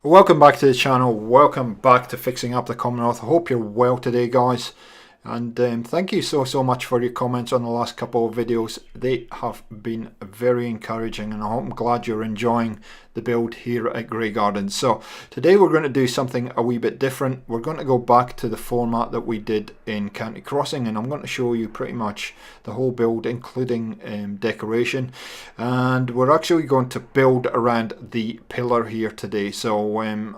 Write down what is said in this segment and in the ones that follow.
Welcome back to the channel, welcome back to Fixing Up the Commonwealth. I hope you're well today, guys, and thank you so much for your comments on the last couple of videos. They have been very encouraging, and I'm glad you're enjoying the build here at Grey Gardens. So today we're going to do something a wee bit different. We're going to go back to the format that we did in County Crossing, and I'm going to show you pretty much the whole build, including decoration, and we're actually going to build around the pillar here today. So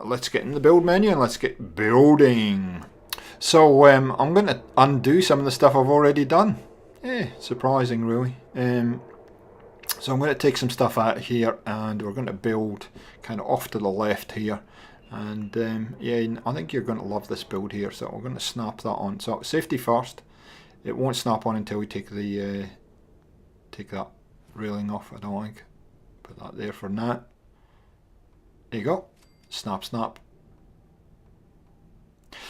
let's get in the build menu and let's get building. So I'm going to undo some of the stuff I've already done. Surprising really. So I'm going to take some stuff out here and we're going to build kind of off to the left here. And yeah, I think you're going to love this build here. So we're going to snap that on. So safety first. It won't snap on until we take the take that railing off, I don't think. Put that there for now. There you go. Snap, snap.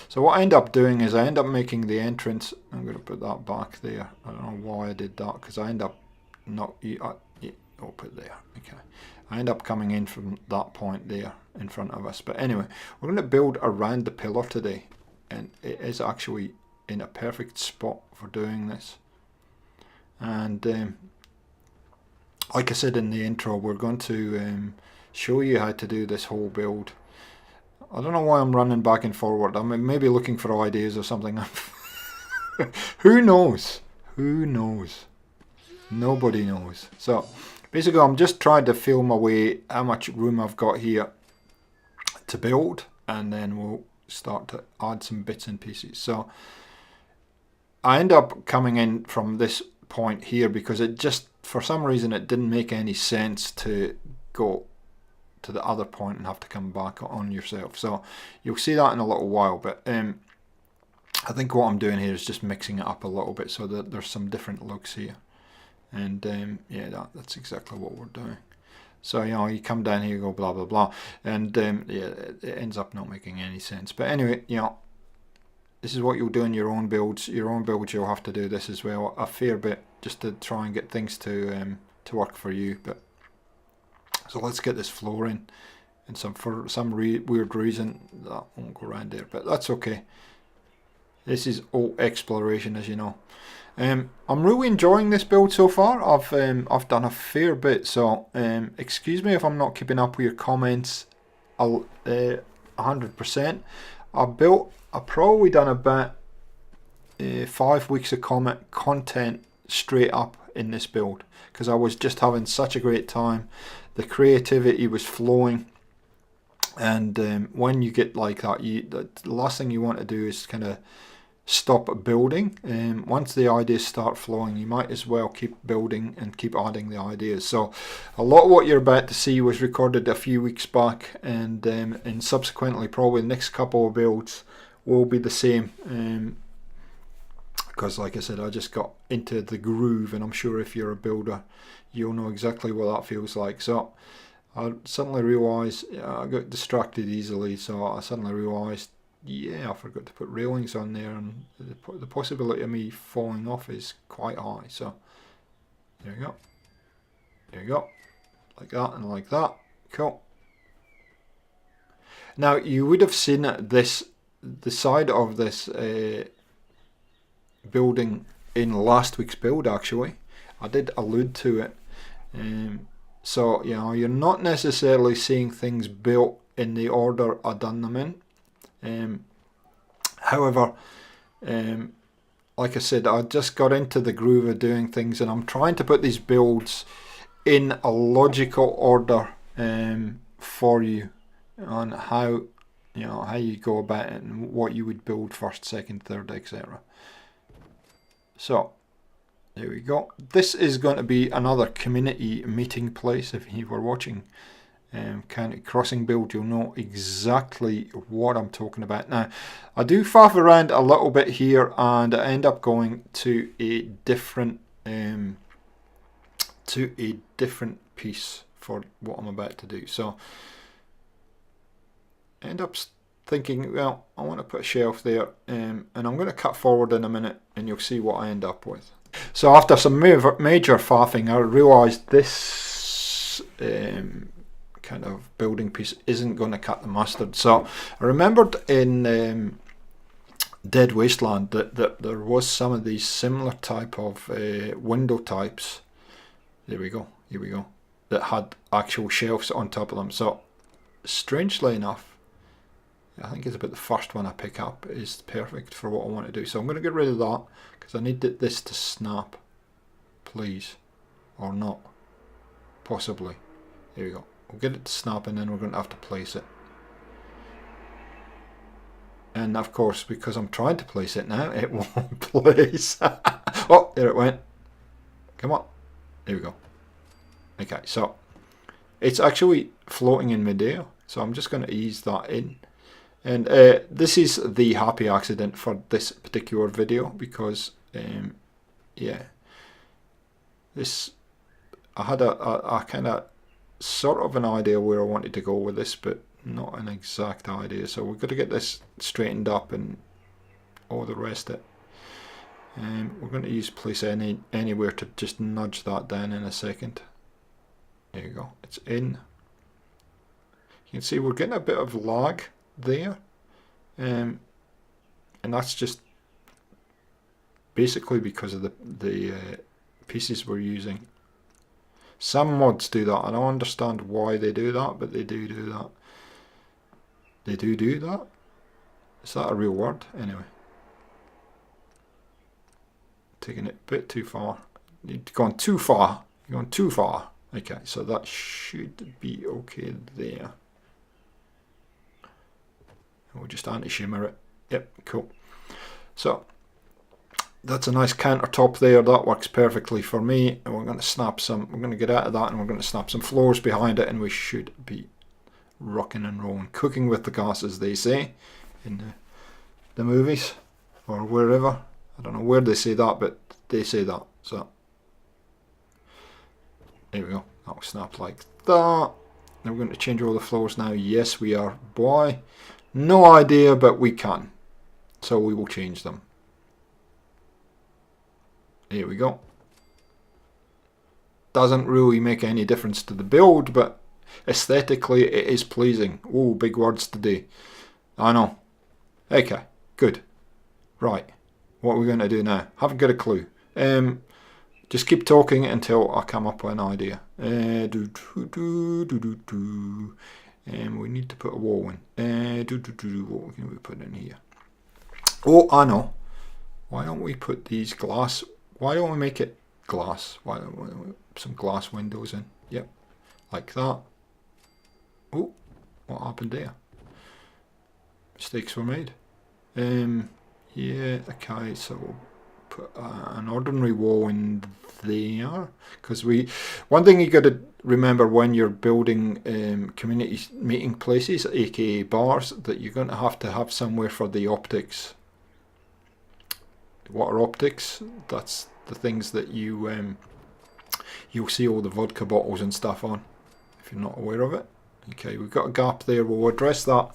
So what I end up doing is I end up making the entrance. I'm going to put that back there. I don't know why I did that, because I end up not. I'll put it there. Okay. I end up coming in from that point there in front of us. But anyway, we're going to build around the pillar today, and it is actually in a perfect spot for doing this. And like I said in the intro, we're going to show you how to do this whole build. I don't know why I'm running back and forward. I'm maybe looking for ideas or something. Who knows? Who knows? Nobody knows. So basically I'm just trying to feel my way how much room I've got here to build, and then we'll start to add some bits and pieces. So I end up coming in from this point here because it just, for some reason, it didn't make any sense to go to the other point and have to come back on yourself. So you'll see that in a little while, but I think what I'm doing here is just mixing it up a little bit so that there's some different looks here. And yeah, that's exactly what we're doing. So you come down here, you go blah blah blah, and yeah, it ends up not making any sense. But anyway, this is what you'll do in your own builds. Your own builds, you'll have to do this as well a fair bit, just to try and get things to work for you. But so let's get this floor in, and for some weird reason that won't go around there, but that's okay. This is all exploration, as you know. I'm really enjoying this build so far. I've done a fair bit, so excuse me if I'm not keeping up with your comments 100%. I've probably done about 5 weeks of content straight up in this build, because I was just having such a great time. The creativity was flowing, and when you get like that, the last thing you want to do is kind of stop building. Once the ideas start flowing, you might as well keep building and keep adding the ideas. So a lot of what you're about to see was recorded a few weeks back, and subsequently probably the next couple of builds will be the same, because like I said, I just got into the groove, and I'm sure if you're a builder you'll know exactly what that feels like. So I suddenly realised I got distracted easily, so I suddenly realised, yeah, I forgot to put railings on there, and the possibility of me falling off is quite high. So there you go, there you go, like that and like that. Cool. Now you would have seen the side of this building in last week's build. Actually, I did allude to it. So you're not necessarily seeing things built in the order I done them in. However, like I said, I just got into the groove of doing things, and I'm trying to put these builds in a logical order for you on how you go about it and what you would build first, second, third, etc. So there we go. This is going to be another community meeting place. If you were watching County Crossing build, you'll know exactly what I'm talking about. Now, I do faff around a little bit here, and I end up going to a different piece for what I'm about to do. So I end up thinking, well, I want to put a shelf there, and I'm going to cut forward in a minute, and you'll see what I end up with. So after some major faffing, I realised this kind kind of building piece isn't going to cut the mustard. So I remembered in Dead Wasteland that there was some of these similar type of window types. There we go, here we go, that had actual shelves on top of them. So strangely enough, I think it's about the first one I pick up is perfect for what I want to do. So I'm going to get rid of that because I need this to snap, please, or not, possibly. There we go. We'll get it to snap and then we're going to have to place it. And of course, because I'm trying to place it now, it won't place. Oh, there it went. Come on. There we go. Okay, so it's actually floating in midair. So I'm just going to ease that in. And this is the happy accident for this particular video because, yeah, I had a kind of sort of an idea where I wanted to go with this, but not an exact idea. So we've got to get this straightened up and all the rest of it. We're going to use place anywhere to just nudge that down in a second. There you go, it's in. You can see we're getting a bit of lag there, and that's just basically because of the pieces we're using. Some mods do that. I don't understand why they do that, but they do that. They do that. Is that a real word? Anyway, taking it a bit too far. You've gone too far. You're going too far. Okay, so that should be okay there. We'll just anti-shimmer it. Yep, cool. So that's a nice countertop there. That works perfectly for me. And we're going to snap some. We're going to get out of that, and we're going to snap some floors behind it, and we should be rocking and rolling, cooking with the gas, as they say in the movies or wherever. I don't know where they say that, but they say that. So there we go. That'll snap like that. Now we're going to change all the floors now. Yes, we are. Why? No idea, but we can. So we will change them. Here we go. Doesn't really make any difference to the build, but aesthetically it is pleasing. Oh, big words today. I know. Okay, good. Right. What are we going to do now? Haven't got a clue. Just keep talking until I come up with an idea. We need to put a wall in. What can we put in here? Oh, I know. Why don't we put these glass? Why don't we make it glass? Why don't we put some glass windows in? Yep, like that. Oh, what happened there? Mistakes were made. Yeah, okay, so we'll put an ordinary wall in there, because one thing you got to remember when you're building community meeting places, aka bars, that you're going to have somewhere for the optics. What are optics? That's the things that you'll see all the vodka bottles and stuff on, if you're not aware of it. Okay, we've got a gap there. We'll address that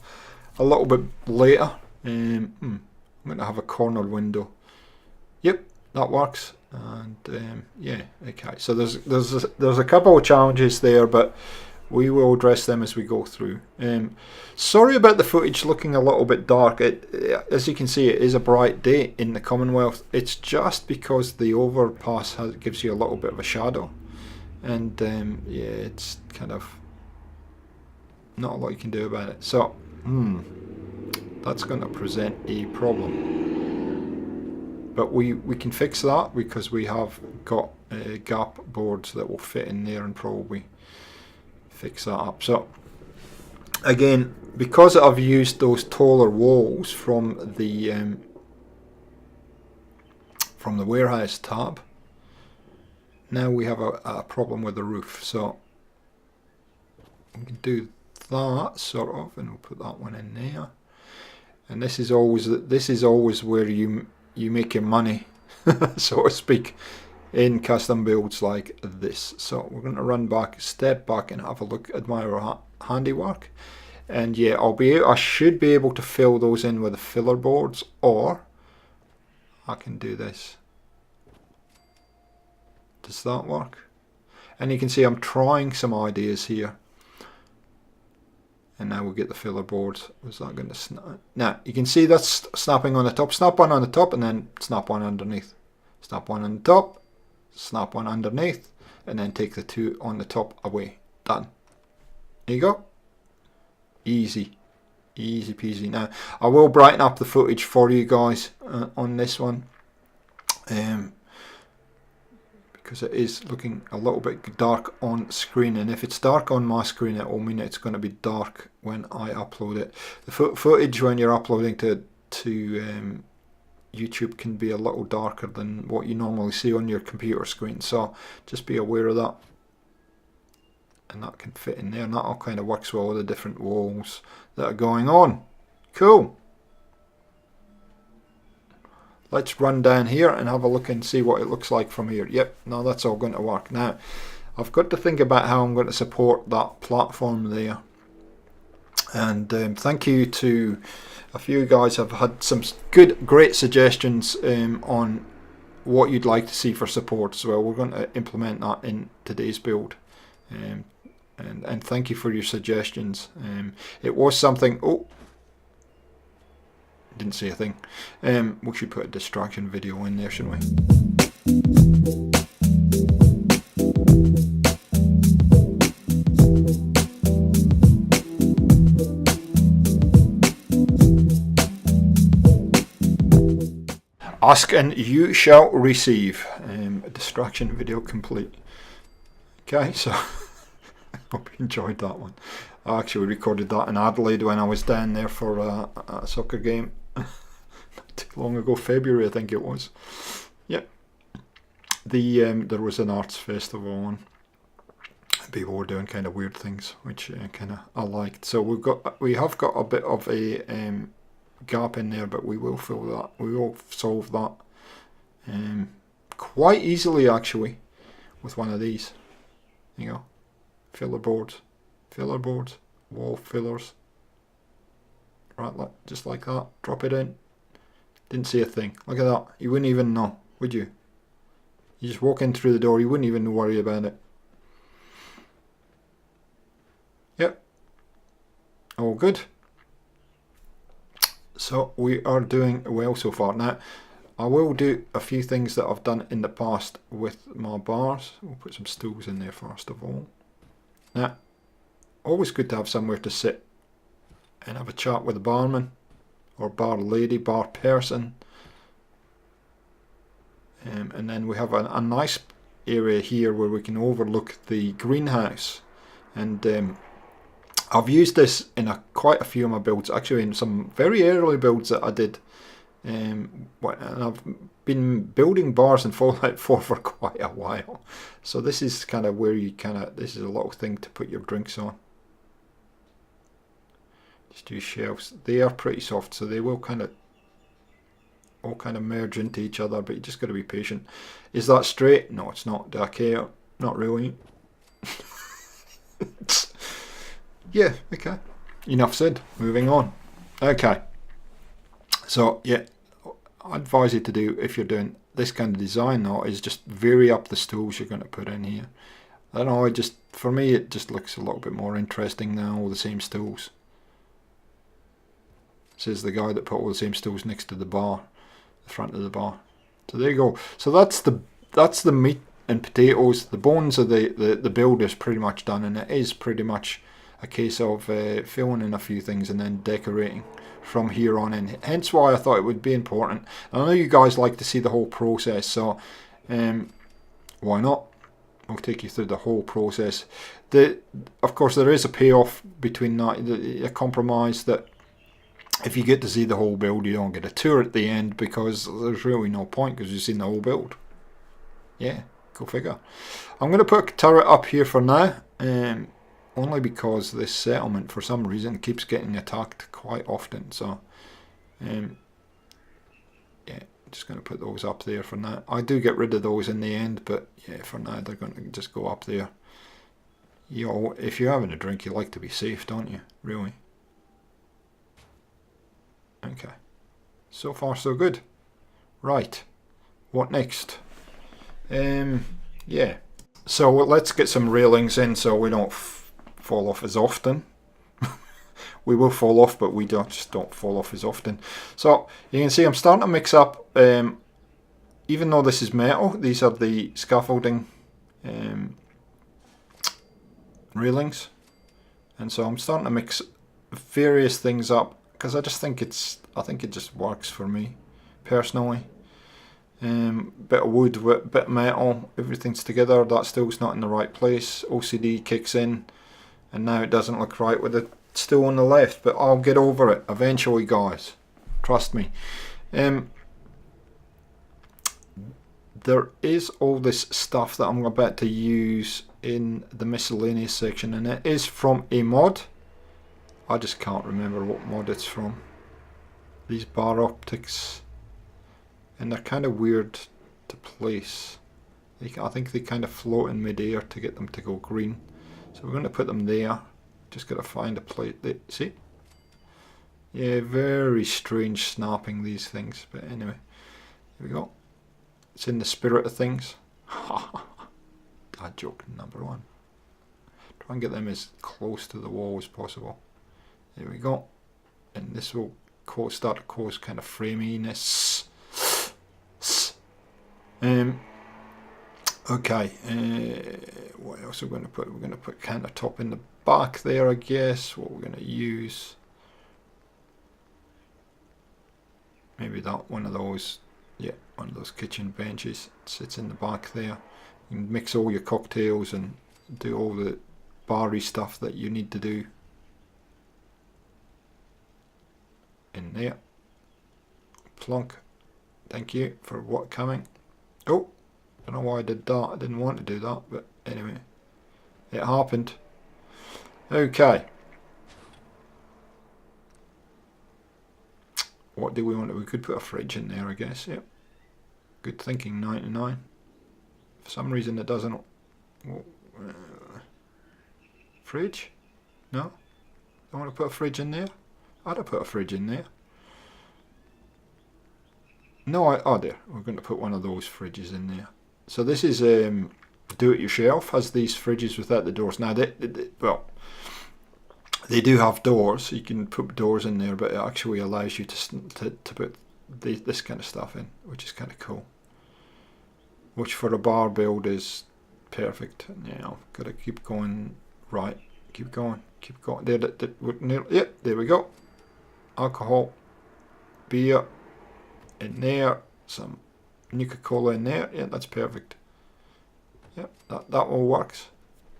a little bit later. I'm going to have a corner window. Yep, that works. And yeah, okay. So there's a couple of challenges there, but we will address them as we go through. Sorry about the footage looking a little bit dark. As you can see, it is a bright day in the Commonwealth. It's just because the overpass gives you a little bit of a shadow, and yeah, it's kind of not a lot you can do about it. So that's going to present a problem, but we can fix that because we have got gap boards that will fit in there and probably fix that up. So again, because I've used those taller walls from the warehouse tab, now we have a problem with the roof. So we can do that sort of, and we'll put that one in there. And this is always where you make your money, so to speak, in custom builds like this. So we're going to step back and have a look at my handiwork. And yeah, I should be able to fill those in with the filler boards, or I can do this. Does that work? And you can see I'm trying some ideas here. And now we get the filler boards. Was that going to snap? Now, you can see that's snapping on the top. Snap one on the top and then snap one underneath. Snap one on the top, snap one underneath, and then take the two on the top away. Done. There you go. Easy. Easy peasy. Now, I will brighten up the footage for you guys on this one. Because it is looking a little bit dark on screen, and if it's dark on my screen it will mean it's going to be dark when I upload it. The footage when you're uploading to YouTube can be a little darker than what you normally see on your computer screen, so just be aware of that. And that can fit in there, and that all kind of works with all the different walls that are going on. Cool. Let's run down here and have a look and see what it looks like from here. Yep, now that's all going to work. Now, I've got to think about how I'm going to support that platform there. And thank you to a few guys have had some great suggestions on what you'd like to see for support. So we're going to implement that in today's build. And thank you for your suggestions. It was something... Oh, didn't see a thing. We should put a distraction video in there, shouldn't we? Ask and you shall receive. A distraction video complete. Okay, so I hope you enjoyed that one. I actually recorded that in Adelaide when I was down there for a soccer game. Not too long ago, February I think it was. Yep. There was an arts festival on. People were doing kind of weird things, which I liked. So we have got a bit of a gap in there, but we will fill that. We will solve that quite easily actually with one of these. There you go. Filler boards, wall fillers. Right, just like that. Drop it in. Didn't see a thing. Look at that. You wouldn't even know, would you? You just walk in through the door, you wouldn't even worry about it. Yep. All good. So we are doing well so far. Now, I will do a few things that I've done in the past with my bars. We'll put some stools in there first of all. Now, always good to have somewhere to sit and have a chat with the barman or bar lady, bar person. And then we have a nice area here where we can overlook the greenhouse. And I've used this in quite a few of my builds, actually in some very early builds that I did. And I've been building bars in Fallout 4 for quite a while. So this is kind of where you this is a little thing to put your drinks on. Just use shelves. They are pretty soft, so they will all kind of merge into each other, but you just got to be patient. Is that straight? No, it's not. Do I care? Not really. Yeah, okay. Enough said. Moving on. Okay. So, yeah, I advise you to do, if you're doing this kind of design though, is just vary up the stools you're going to put in here. I don't know, for me it just looks a little bit more interesting now, all the same stools. Says the guy that put all the same stools next to the bar, the front of the bar. So there you go. So that's the meat and potatoes. The bones of the build is pretty much done, and it is pretty much a case of filling in a few things and then decorating from here on in. Hence why I thought it would be important. I know you guys like to see the whole process, so why not? I'll take you through the whole process. Of course, there is a payoff between that, a compromise that if you get to see the whole build, you don't get a tour at the end, because there's really no point because you've seen the whole build. Yeah, go figure. I'm going to put a turret up here for now. Only because this settlement for some reason keeps getting attacked quite often, so yeah, just going to put those up there for now. I do get rid of those in the end, but yeah, for now they're going to just go up there. If you're having a drink, you like to be safe, don't you? Really? Okay, so far so good. Right, what next? Yeah, so let's get some railings in so we don't fall off as often. we will fall off, but we just don't fall off as often. So you can see I'm starting to mix up, even though this is metal, these are the scaffolding railings, and so I'm starting to mix various things up because I think it just works for me personally. Bit of wood, bit of metal, everything's together. That still's not in the right place. OCD kicks in, and now it doesn't look right with it still on the left, but I'll get over it eventually, guys. Trust me. There is all this stuff that I'm about to use in the miscellaneous section, and it is from a mod. I just can't remember what mod it's from. These bar optics, and they're kind of weird to place. I think they kind of float in mid-air to get them to go green. So we're going to put them there. Just got to find a place. See? Yeah, very strange snapping, these things. But anyway, here we go. It's in the spirit of things. That joke number one. Try and get them as close to the wall as possible. There we go. And this will start to cause kind of framiness. Okay, what else are we going to put? We're going to put countertop in the back there, I guess. What we're going to use, maybe that one of those. Yeah, one of those kitchen benches sits in the back there. You can mix all your cocktails and do all the bar-y stuff that you need to do in there. Plonk. Thank you for what coming. Oh, don't know why I did that. I didn't want to do that, but anyway, it happened. Okay. What do we want? We could put a fridge in there, I guess. Yep. Good thinking, 99. For some reason it doesn't. Fridge? No? I want to put a fridge in there? I'd have put a fridge in there. No, oh there. We're going to put one of those fridges in there. So this is do-it-yourself. Has these fridges without the doors. Now, they do have doors. You can put doors in there, but it actually allows you to put this kind of stuff in, which is kind of cool. Which for a bar build is perfect. Now, got to keep going right. Keep going. Keep going. Yep, there we go. Alcohol, beer in there, some Nuka-Cola in there. Yeah, that's perfect. Yep, that all works.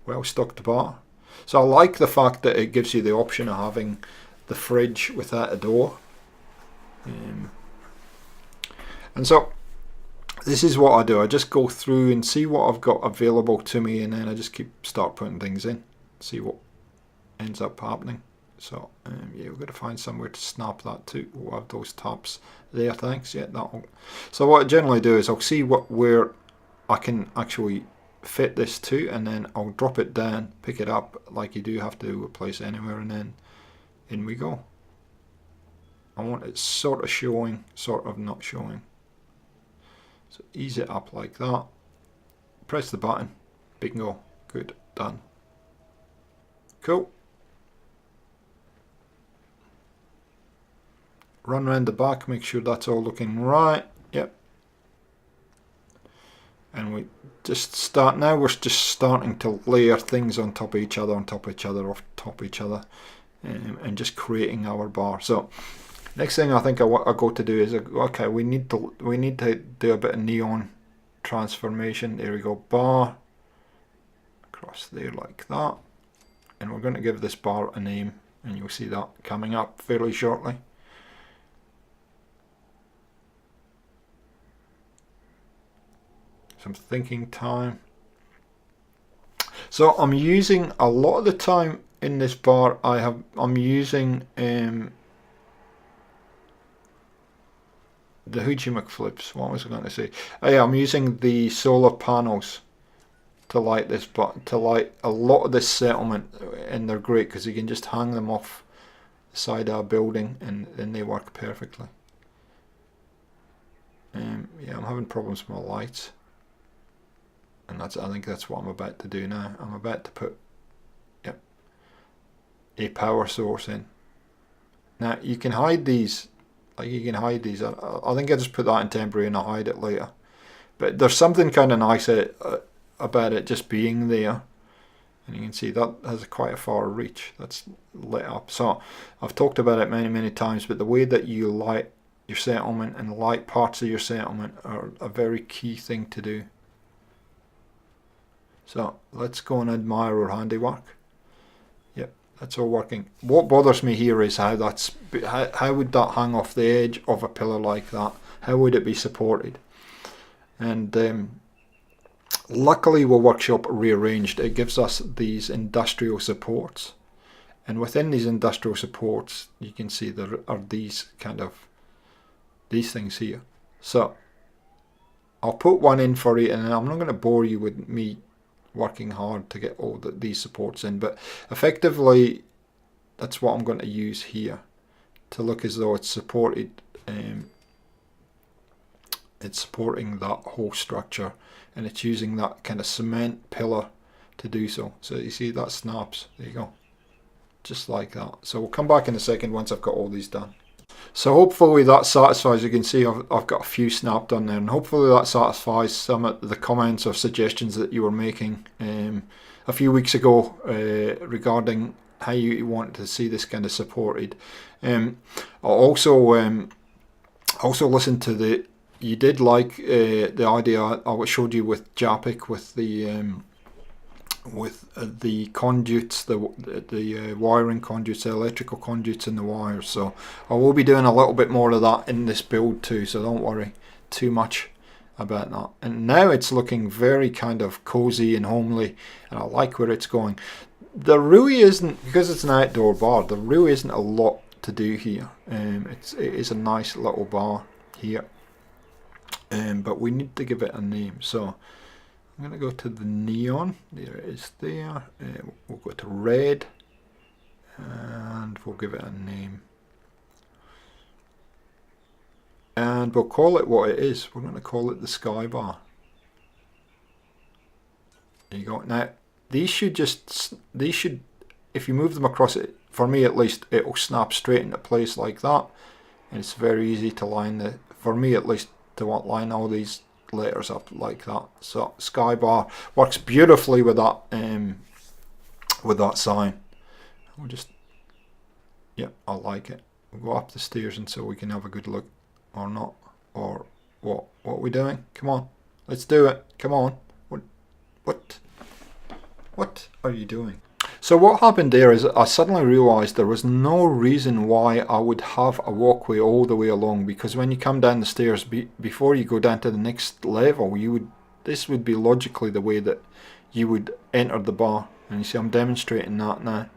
Well stocked bar. So I like the fact that it gives you the option of having the fridge without a door. And so this is what I do. I just go through and see what I've got available to me, and then I just start putting things in, see what ends up happening. So yeah, we've got to find somewhere to snap that to. We'll have those tops there, thanks. Yeah, that'll. So what I generally do is I'll see where I can actually fit this to, and then I'll drop it down, pick it up like you do have to place anywhere, and then in we go. I want it sort of showing, sort of not showing. So ease it up like that. Press the button. Bingo. Good. Done. Cool. Run around the back, make sure that's all looking right. Yep. And we just start now. We're just starting to layer things on top of each other, on top of each other, off top of each other, and just creating our bar. So next thing I think I go to do is, okay, we need to do a bit of neon transformation. There we go, bar across there like that, and we're going to give this bar a name, and you'll see that coming up fairly shortly. Some thinking time. So I'm using a lot of the time in this bar. I'm using the Hoochie McFlips. What was I going to say? Oh yeah, I'm using the solar panels to light this, but to light a lot of this settlement, and they're great because you can just hang them off the side of a building, and then they work perfectly. Yeah, I'm having problems with my lights. And I think that's what I'm about to do now. I'm about to put, yep, a power source in. Now you can hide these, like you can hide these. I think I just put that in temporary and I'll hide it later. But there's something kind of nice about it just being there. And you can see that has quite a far reach. That's lit up. So I've talked about it many times, but the way that you light your settlement and light parts of your settlement are a very key thing to do. So let's go and admire our handiwork. Yep, that's all working. What bothers me here is how would that hang off the edge of a pillar like that? How would it be supported? And luckily our workshop rearranged. It gives us these industrial supports, and within these industrial supports you can see there are these things here. So I'll put one in for you, and I'm not going to bore you with me working hard to get all these supports in, but effectively that's what I'm going to use here to look as though it's supported. It's supporting that whole structure, and it's using that kind of cement pillar to do so. So you see that snaps, there you go, just like that. So we'll come back in a second once I've got all these done. So hopefully that satisfies. You can see I've got a few snapped on there, and hopefully that satisfies some of the comments or suggestions that you were making a few weeks ago regarding how you want to see this kind of supported. I also listened to you did like the idea I showed you with Japic, with the conduits, the wiring conduits, the electrical conduits and the wires. So I will be doing a little bit more of that in this build too, so don't worry too much about that. And now it's looking very kind of cozy and homely, and I like where it's going. There really isn't, because it's an outdoor bar, there really isn't a lot to do here. It is a nice little bar here, but we need to give it a name. So I'm going to go to the neon. There it is there. We'll go to red, and we'll give it a name. And we'll call it what it is. We're going to call it the Sky Bar. There you go. Now these should, if you move them across it, for me at least, it will snap straight into place like that. And it's very easy to line for me at least, to line all these letters up like that. So Sky Bar works beautifully with that sign. We'll just, yeah, I like it. We'll go up the stairs and so we can have a good look, or not, or what are we doing? Come on, let's do it. Come on. What are you doing? So what happened there is I suddenly realised there was no reason why I would have a walkway all the way along, because when you come down the stairs, before you go down to the next level, this would be logically the way that you would enter the bar. And you see I'm demonstrating that now.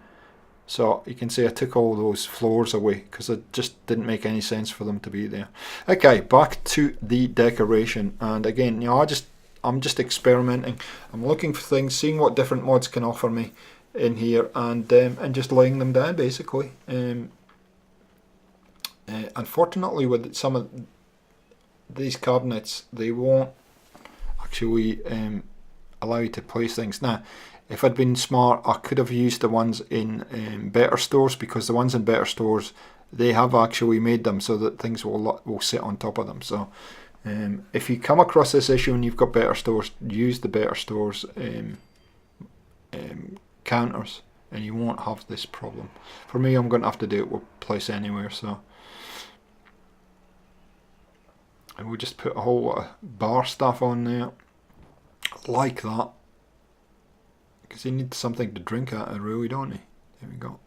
So you can see I took all those floors away because it just didn't make any sense for them to be there. Okay, back to the decoration, and again, I'm just experimenting. I'm looking for things, seeing what different mods can offer me in here, and just laying them down basically. Unfortunately, with some of these cabinets, they won't actually allow you to place things. Now, if I'd been smart, I could have used the ones in better stores, because the ones in better stores, they have actually made them so that things will sit on top of them. So if you come across this issue and you've got better stores, use the better stores counters, and you won't have this problem. For me, I'm going to have to do it with Place Anywhere, so and we'll just put a whole lot of bar stuff on there like that, because you need something to drink out of, really, don't you? There we go.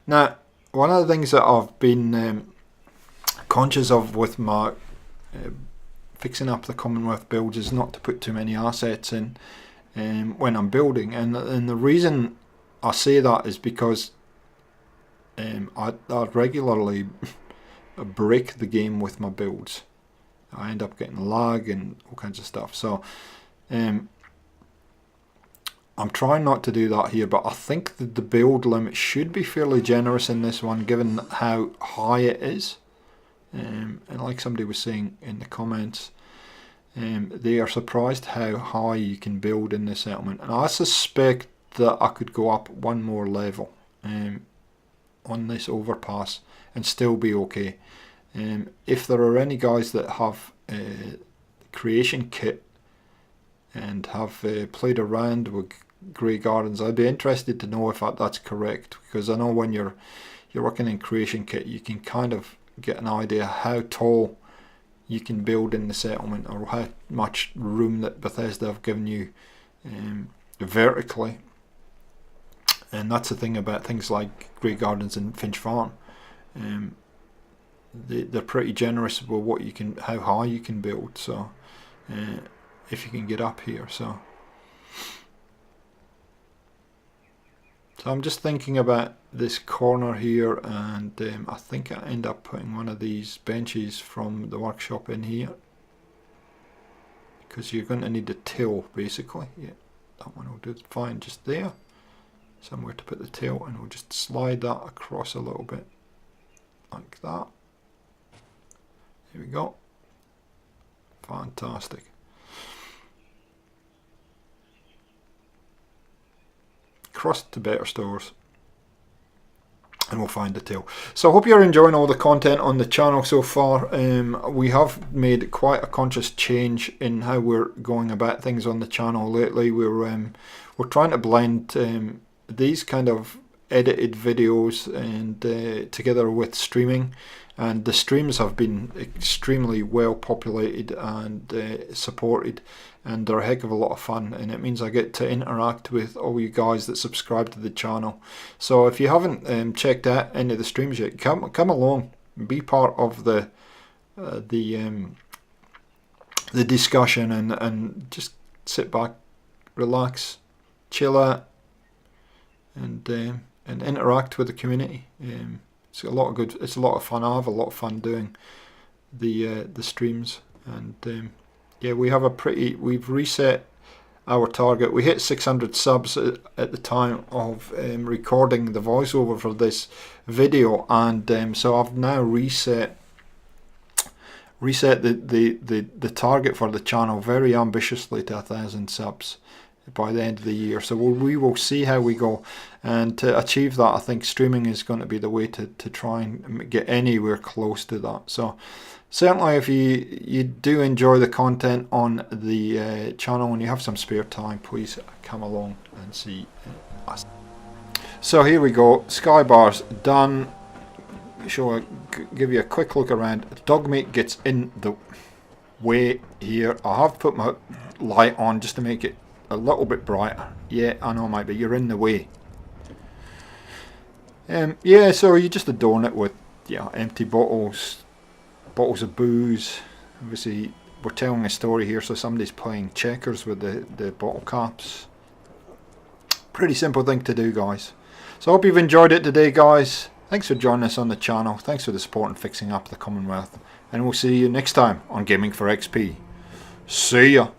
Now, one of the things that I've been conscious of with my fixing up the Commonwealth builds is not to put too many assets in when I'm building, and the reason I say that is because I regularly break the game with my builds. I end up getting lag and all kinds of stuff. So I'm trying not to do that here, but I think that the build limit should be fairly generous in this one, given how high it is. And like somebody was saying in the comments, they are surprised how high you can build in this settlement. And I suspect that I could go up one more level on this overpass and still be okay. If there are any guys that have a creation kit and have played around with Grey Gardens, I'd be interested to know if that's correct, because I know when you're working in creation kit, you can kind of get an idea how tall you can build in the settlement, or how much room that Bethesda have given you vertically. And that's the thing about things like Grey Gardens and Finch Farm. They're pretty generous with what you can, how high you can build. So if you can get up here, so I'm just thinking about this corner here, and I think I end up putting one of these benches from the workshop in here, because you're going to need a till basically. Yeah, that one will do fine just there. Somewhere to put the till, and we'll just slide that across a little bit like that. Here we go. Fantastic. Cross to better stores, and we'll find the till. So I hope you're enjoying all the content on the channel so far. We have made quite a conscious change in how we're going about things on the channel lately. We're trying to blend these kind of edited videos and together with streaming, and the streams have been extremely well populated and supported, and they're a heck of a lot of fun, and it means I get to interact with all you guys that subscribe to the channel. So if you haven't checked out any of the streams yet, come along, be part of the discussion, and just sit back, relax, chill out, and interact with the community. It's a lot of good. It's a lot of fun. I have a lot of fun doing the streams, and yeah, we've reset our target. We hit 600 subs at the time of recording the voiceover for this video, and so I've now reset the target for the channel very ambitiously to 1,000 subs by the end of the year. So we will see how we go, and to achieve that, I think streaming is going to be the way to try and get anywhere close to that. So certainly if you do enjoy the content on the channel and you have some spare time, please come along and see us. So here we go, Skybar's done. Give you a quick look around. Dogmeat gets in the way here. I have put my light on just to make it a little bit brighter. Yeah, I know, mate, but you're in the way. Yeah, so you just adorn it with empty bottles of booze. Obviously, we're telling a story here, so somebody's playing checkers with the bottle caps. Pretty simple thing to do, guys. So I hope you've enjoyed it today, guys. Thanks for joining us on the channel. Thanks for the support and fixing up the Commonwealth. And we'll see you next time on Gaming for XP. See ya.